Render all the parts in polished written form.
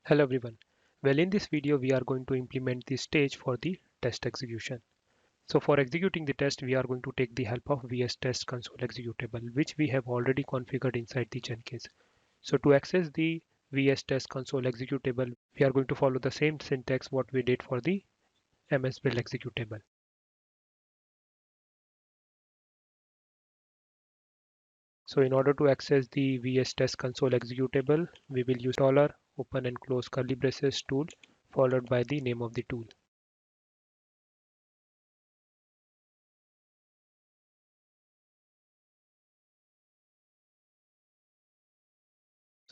Hello everyone. Well, in this video, we are going to implement the stage for the test execution. So for executing the test, we are going to take the help of VS Test Console executable, which we have already configured inside the Jenkins. So to access the VS Test Console executable, we are going to follow the same syntax what we did for the MS Build executable. So in order to access the VS Test Console executable, we will use dollar open and close curly braces tool followed by the name of the tool.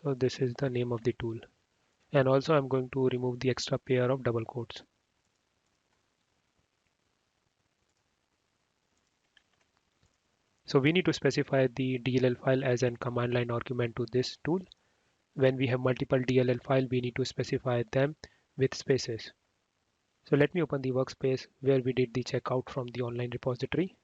So this is the name of the tool. And also I'm going to remove the extra pair of double quotes. So we need to specify the DLL file as an command line argument to this tool. When we have multiple DLL file, we need to specify them with spaces. So let me open the workspace where we did the checkout from the online repository.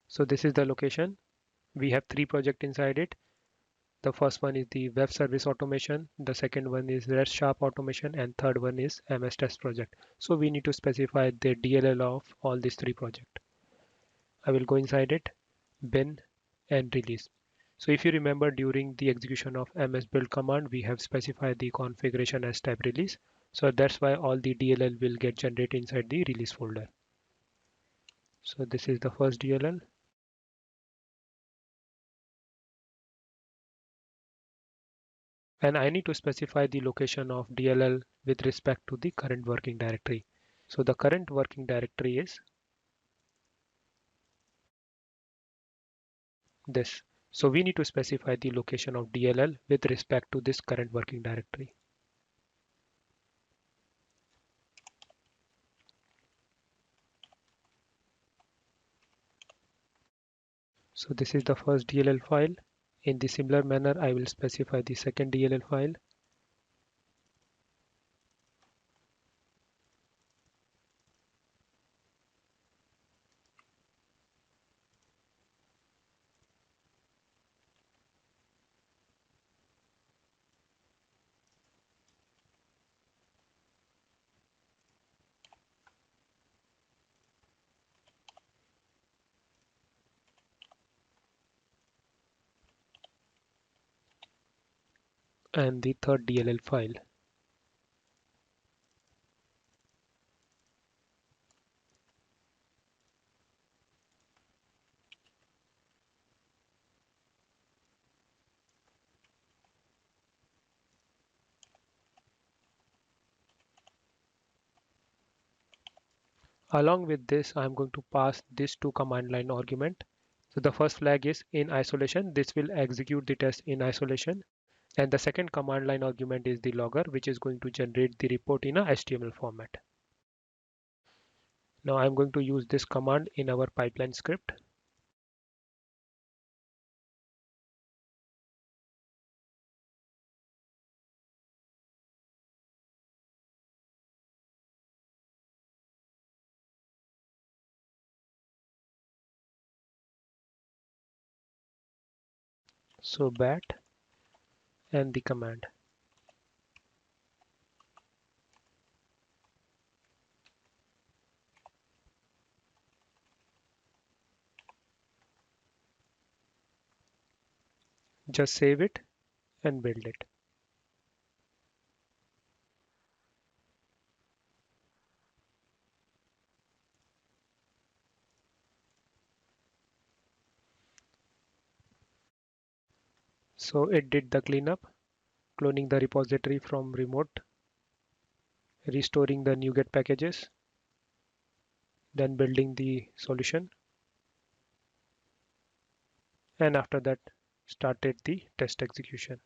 So this is the location. We have three projects inside it. The first one is the web service automation, the second one is REST Sharp automation, and third one is MS test project. So we need to specify the DLL of all these three projects. I will go inside it, bin, and release. So if you remember during the execution of ms build command, we have specified the configuration as tab release. So that's why all the DLL will get generated inside the release folder. So this is the first DLL. And I need to specify the location of DLL with respect to the current working directory. So the current working directory is this. So we need to specify the location of DLL with respect to this current working directory. So this is the first DLL file. In the similar manner, I will specify the second DLL file. And the third DLL file. Along with this, I'm going to pass this to command line argument. So the first flag is in isolation. This will execute the test in isolation. And the second command line argument is the logger, which is going to generate the report in a HTML format. Now I'm going to use this command in our pipeline script. So bat and the command. Just save it and build it. So it did the cleanup, cloning the repository from remote, restoring the NuGet packages, then building the solution, and after that started the test execution.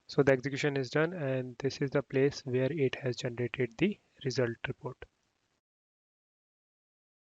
So the execution is done and this is the place where it has generated the result report.